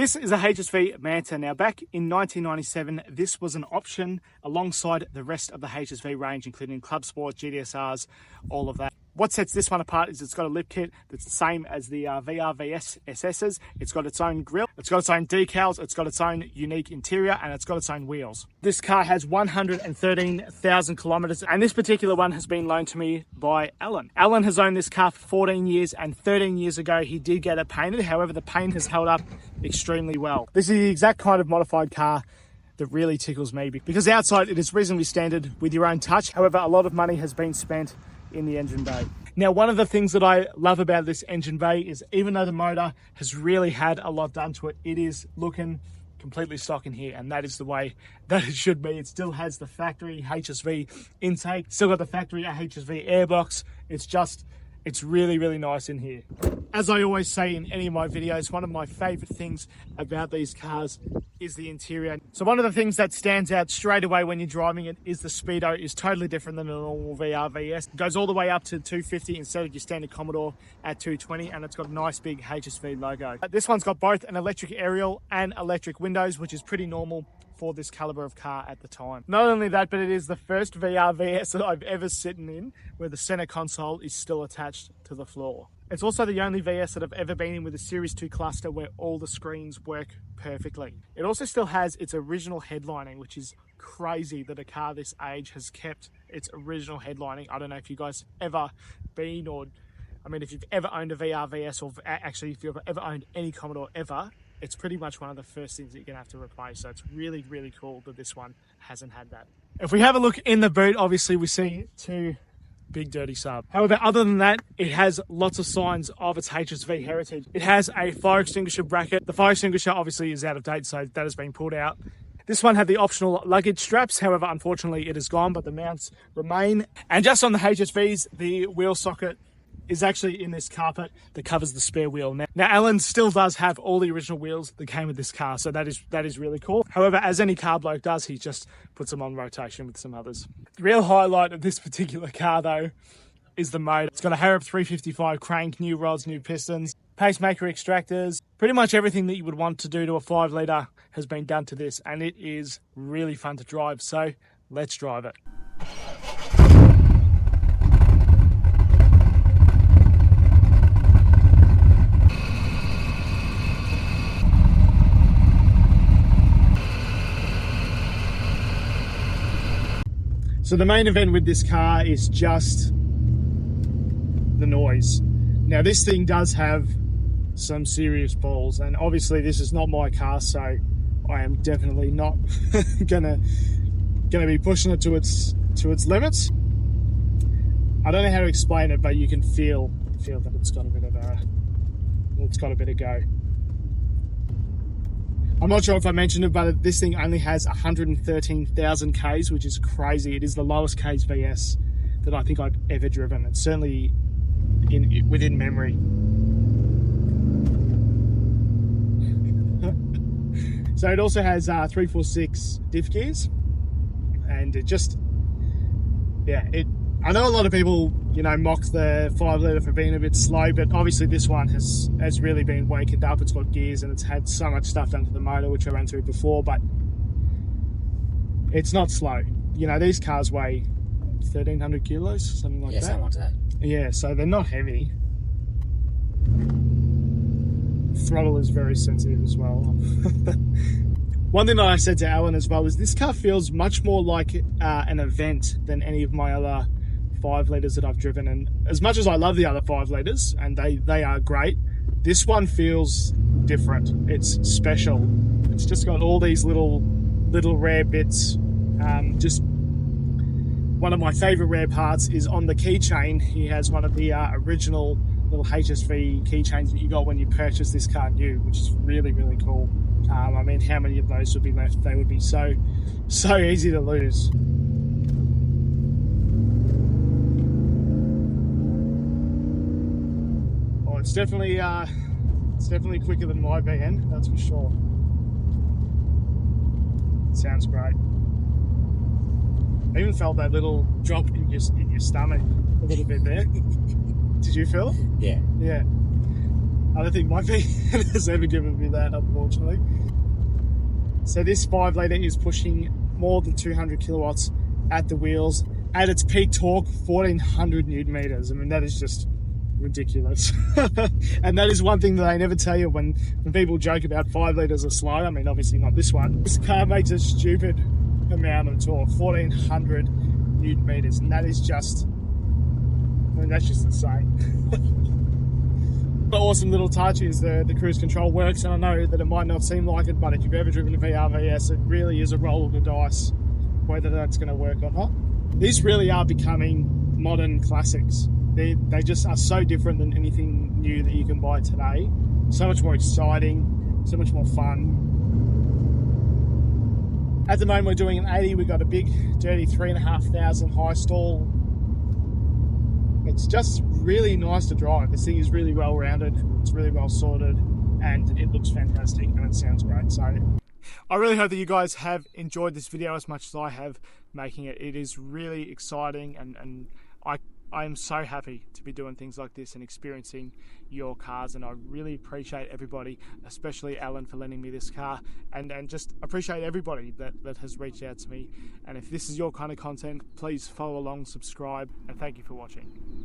This is a HSV Manta. Now, back in 1997, this was an option alongside the rest of the HSV range, including Club Sports, GDSRs, all of that. What sets this one apart is it's got a lip kit that's the same as the VR VS SS's. It's got its own grille, it's got its own decals, it's got its own unique interior, and it's got its own wheels. This car has 113,000 kilometers, and this particular one has been loaned to me by Alan. Alan has owned this car for 14 years, and 13 years ago he did get it painted. However, the paint has held up extremely well. This is the exact kind of modified car that really tickles me, because outside it is reasonably standard with your own touch. However, a lot of money has been spent in the engine bay. Now, one of the things that I love about this engine bay is even though the motor has really had a lot done to it, it is looking completely stock in here, and that is the way that it should be. It still has the factory HSV intake, still got the factory HSV airbox. It's really, really nice in here. As I always say in any of my videos, one of my favorite things about these cars is the interior. So one of the things that stands out straight away when you're driving it is the speedo is totally different than a normal VR VS. It goes all the way up to 250 instead of your standard Commodore at 220, and it's got a nice big HSV logo. This one's got both an electric aerial and electric windows, which is pretty normal for this caliber of car at the time. Not only that, but it is the first VR VS that I've ever sitting in where the center console is still attached to the floor. It's also the only VS that I've ever been in with a Series 2 cluster where all the screens work perfectly. It also still has its original headlining, which is crazy that a car this age has kept its original headlining. I don't know if you guys ever been, or I mean, if you've ever owned a VR VS, or actually if you've ever owned any Commodore ever, it's pretty much one of the first things that you're gonna have to replace. So it's really, really cool that this one hasn't had that. If we have a look in the boot, obviously we see two big dirty sub. However, other than that, it has lots of signs of its HSV heritage. It has a fire extinguisher bracket. The fire extinguisher obviously is out of date, so that has been pulled out. This one had the optional luggage straps. However, unfortunately it is gone, but the mounts remain. And just on the HSVs, the wheel socket is actually in this carpet that covers the spare wheel. Now Alan still does have all the original wheels that came with this car, so that is really cool. However, as any car bloke does, he just puts them on rotation with some others. The real highlight of this particular car though is the motor. It's got a Harrop 355 crank, new rods, new pistons, pacemaker extractors. Pretty much everything that you would want to do to a 5 litre has been done to this, and it is really fun to drive, so let's drive it. So the main event with this car is just the noise. Now this thing does have some serious balls, and obviously this is not my car, so I am definitely not gonna be pushing it to its limits. I don't know how to explain it, but you can feel that it's got a bit of go. I'm not sure if I mentioned it, but this thing only has 113,000 Ks, which is crazy. It is the lowest Ks VS that I think I've ever driven. It's certainly within memory. So it also has 346 diff gears, and it just, I know a lot of people, mock the 5 litre for being a bit slow, but obviously this one has really been wakened up. It's got gears and it's had so much stuff done to the motor, which I ran through before, but it's not slow. These cars weigh 1,300 kilos, something like that. Yeah, something like that. Yeah, so they're not heavy. Throttle is very sensitive as well. One thing that I said to Alan as well is this car feels much more like an event than any of my other 5 litres that I've driven, and as much as I love the other 5 litres and they are great, this one feels different. It's special. It's just got all these little rare bits. Just one of my favourite rare parts is on the keychain. He has one of the original little HSV keychains that you got when you purchased this car new, which is really, really cool. I mean, how many of those would be left? They would be so easy to lose. Oh, it's definitely quicker than my VN, that's for sure. It sounds great. I even felt that little drop in your stomach a little bit there. Did you feel it? Yeah. Yeah. I don't think my V8 has ever given me that, unfortunately. So this 5 litre is pushing more than 200 kilowatts at the wheels. At its peak torque, 1400 newton meters. I mean, that is just ridiculous. And that is one thing that they never tell you when people joke about 5 litres are slow. I mean, obviously not this one. This car makes a stupid amount of torque, 1400 newton meters, and that is just, I mean, that's just insane. The awesome little touch is the cruise control works, and I know that it might not seem like it, but if you've ever driven a VR VS, it really is a roll of the dice whether that's going to work or not. These really are becoming modern classics. They just are so different than anything new that you can buy today. So much more exciting, so much more fun. At the moment we're doing an 80, we've got a big dirty 3,500 high stall. It's just really nice to drive. This thing is really well rounded, it's really well sorted, and it looks fantastic and it sounds great. So I really hope that you guys have enjoyed this video as much as I have making it. It is really exciting, and I am so happy to be doing things like this and experiencing your cars, and I really appreciate everybody, especially Alan, for lending me this car, and just appreciate everybody that has reached out to me. And if this is your kind of content, please follow along, subscribe, and thank you for watching.